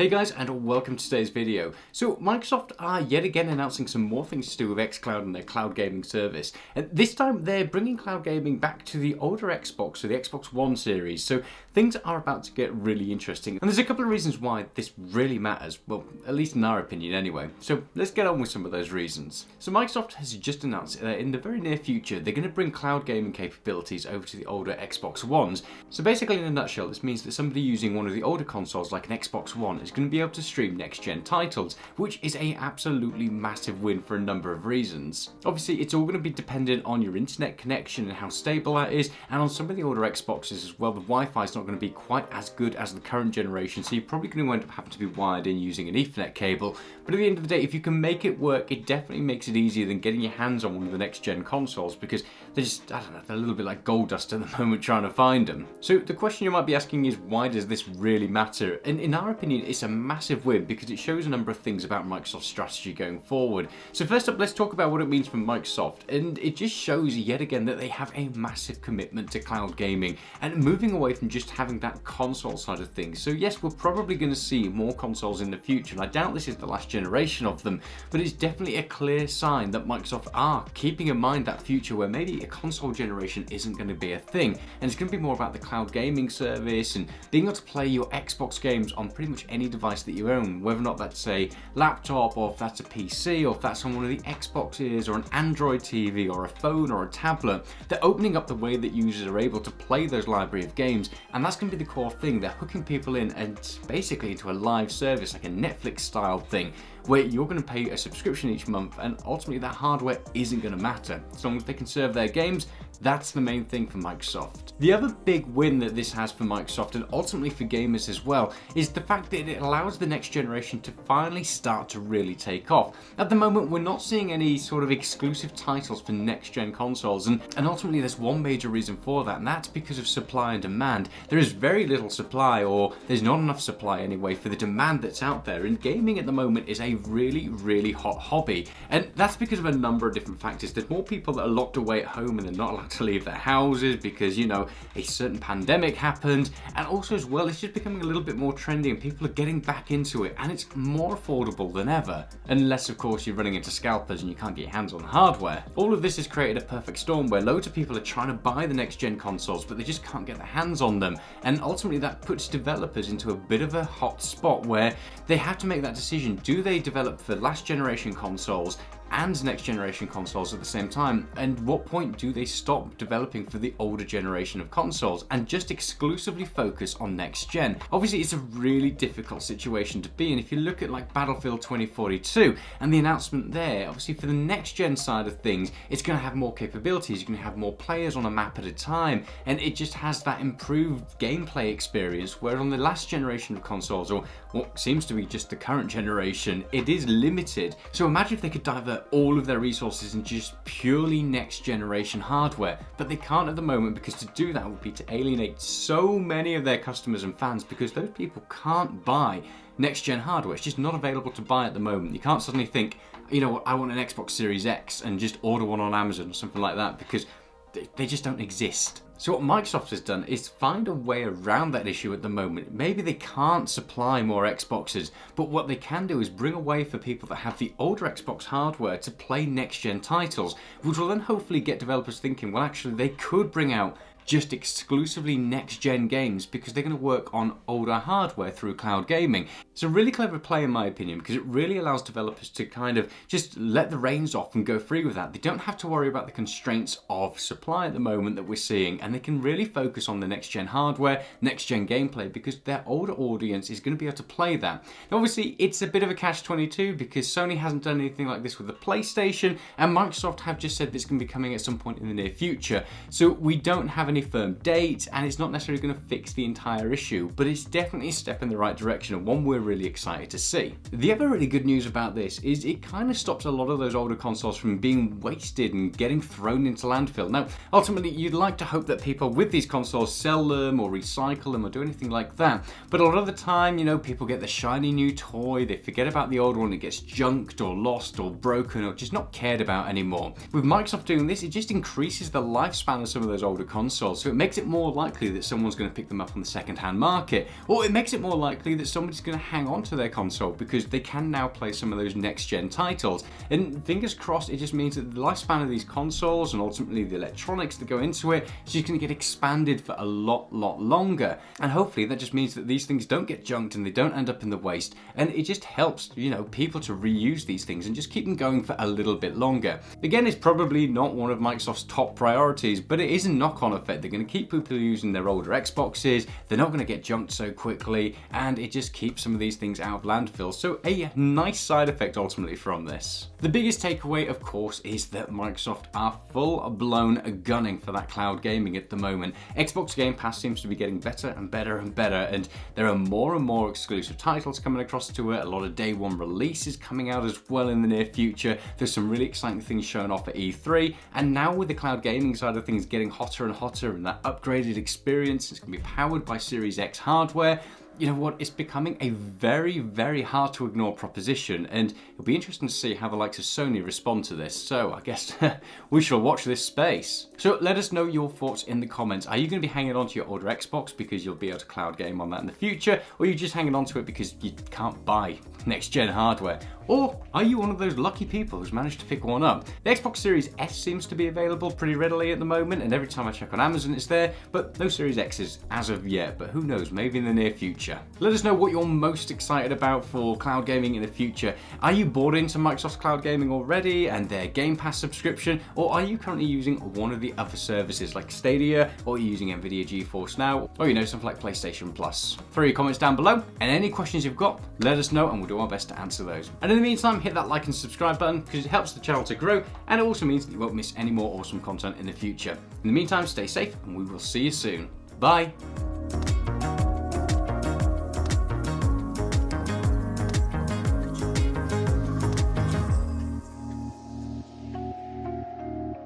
Hey guys, and welcome to today's video. So Microsoft are yet again announcing some more things to do with xCloud and their cloud gaming service. And this time they're bringing cloud gaming back to the older Xbox, so the Xbox One series. So things are about to get really interesting. And there's a couple of reasons why this really matters. Well, at least in our opinion anyway. So let's get on with some of those reasons. So Microsoft has just announced that in the very near future, they're going to bring cloud gaming capabilities over to the older Xbox Ones. So basically in a nutshell, this means that somebody using one of the older consoles like an Xbox One is going to be able to stream next-gen titles, which is a absolutely massive win for a number of reasons. Obviously, it's all going to be dependent on your internet connection and how stable that is, and on some of the older Xboxes as well, the Wi-Fi is not going to be quite as good as the current generation, so you're probably going to end up having to be wired in using an Ethernet cable. But at the end of the day, if you can make it work, it definitely makes it easier than getting your hands on one of the next-gen consoles, because they're just, I don't know, they're a little bit like gold dust at the moment trying to find them. So the question you might be asking is, why does this really matter? And in our opinion, it's a massive win because it shows a number of things about Microsoft's strategy going forward. So first up, let's talk about what it means for Microsoft, and it just shows yet again that they have a massive commitment to cloud gaming and moving away from just having that console side of things. So yes, we're probably going to see more consoles in the future, and I doubt this is the last generation of them, but it's definitely a clear sign that Microsoft are keeping in mind that future where maybe a console generation isn't going to be a thing, and it's going to be more about the cloud gaming service and being able to play your Xbox games on pretty much any device that you own, whether or not that's a laptop or if that's a PC or if that's on one of the Xboxes or an Android TV or a phone or a tablet. They're opening up the way that users are able to play those library of games, and that's going to be the core thing. They're hooking people in and basically into a live service, like a Netflix style thing, where you're going to pay a subscription each month, and ultimately that hardware isn't going to matter. As long as they can serve their games, that's the main thing for Microsoft. The other big win that this has for Microsoft, and ultimately for gamers as well, is the fact that it allows the next generation to finally start to really take off. At the moment, we're not seeing any sort of exclusive titles for next-gen consoles, and ultimately there's one major reason for that, and that's because of supply and demand. There is very little supply, or there's not enough supply anyway, for the demand that's out there, and gaming at the moment is a really hot hobby, and that's because of a number of different factors. There's more people that are locked away at home and they're not allowed to leave their houses because, you know, a certain pandemic happened, and also as well, it's just becoming a little bit more trendy and people are getting back into it, and it's more affordable than ever, unless of course you're running into scalpers and you can't get your hands on the hardware. All of this has created a perfect storm where loads of people are trying to buy the next gen consoles, but they just can't get their hands on them, and ultimately that puts developers into a bit of a hot spot where they have to make that decision. Do they develop for last generation consoles and next generation consoles at the same time, and what point do they stop developing for the older generation of consoles and just exclusively focus on next gen? Obviously it's a really difficult situation to be in. If you look at like Battlefield 2042 and the announcement there, obviously for the next gen side of things, it's going to have more capabilities, you're going to have more players on a map at a time, and it just has that improved gameplay experience, where on the last generation of consoles, or what seems to be just the current generation, it is limited. So imagine if they could divert all of their resources in just purely next generation hardware, but they can't at the moment, because to do that would be to alienate so many of their customers and fans, because those people can't buy next gen hardware. It's just not available to buy at the moment. You can't suddenly think, you know what, I want an Xbox Series X and just order one on Amazon or something like that, because they just don't exist. So what Microsoft has done is find a way around that issue at the moment. Maybe they can't supply more Xboxes, but what they can do is bring a way for people that have the older Xbox hardware to play next-gen titles, which will then hopefully get developers thinking, well, actually, they could bring out just exclusively next-gen games because they're going to work on older hardware through cloud gaming. It's a really clever play in my opinion, because it really allows developers to kind of just let the reins off and go free with that. They don't have to worry about the constraints of supply at the moment that we're seeing, and they can really focus on the next-gen hardware, next-gen gameplay, because their older audience is going to be able to play that. Now obviously it's a bit of a catch-22 because Sony hasn't done anything like this with the PlayStation, and Microsoft have just said this can be coming at some point in the near future. So we don't have any firm date, and it's not necessarily going to fix the entire issue, but it's definitely a step in the right direction, and one we're really excited to see. The other really good news about this is it kind of stops a lot of those older consoles from being wasted and getting thrown into landfill. Now ultimately you'd like to hope that people with these consoles sell them or recycle them or do anything like that, but a lot of the time, you know, people get the shiny new toy, they forget about the old one, it gets junked or lost or broken or just not cared about anymore. With Microsoft doing this, it just increases the lifespan of some of those older consoles, consoles, so it makes it more likely that someone's going to pick them up on the second-hand market, or it makes it more likely that somebody's going to hang on to their console because they can now play some of those next-gen titles. And fingers crossed, it just means that the lifespan of these consoles and ultimately the electronics that go into it is just going to get expanded for a lot longer. And hopefully that just means that these things don't get junked and they don't end up in the waste, and it just helps, people to reuse these things and just keep them going for a little bit longer. Again, it's probably not one of Microsoft's top priorities, but it is a knock-on effect. They're going to keep people using their older Xboxes, they're not going to get junked so quickly, and it just keeps some of these things out of landfill. So a nice side effect ultimately from this. The biggest takeaway, of course, is that Microsoft are full-blown gunning for that cloud gaming at the moment. Xbox Game Pass seems to be getting better and better and better, and there are more and more exclusive titles coming across to it, a lot of day one releases coming out as well in the near future. There's some really exciting things shown off at E3, and now with the cloud gaming side of things getting hotter and hotter and that upgraded experience, it's going to be powered by Series X hardware. You know what, it's becoming a very hard to ignore proposition, and it'll be interesting to see how the likes of Sony respond to this. So I guess we shall watch this space. So let us know your thoughts in the comments. Are you going to be hanging on to your older Xbox because you'll be able to cloud game on that in the future, or are you just hanging on to it because you can't buy next gen hardware? Or are you one of those lucky people who's managed to pick one up? The Xbox Series S seems to be available pretty readily at the moment, and every time I check on Amazon it's there, but no Series X's as of yet, but who knows, maybe in the near future. Let us know what you're most excited about for cloud gaming in the future. Are you bought into Microsoft's cloud gaming already and their Game Pass subscription, or are you currently using one of the other services like Stadia, or are you using Nvidia GeForce Now, or something like PlayStation Plus? Throw your comments down below, and any questions you've got, let us know and we'll do our best to answer those. And in the meantime, hit that like and subscribe button because it helps the channel to grow, and it also means that you won't miss any more awesome content in the future. In the meantime, stay safe and we will see you soon. Bye!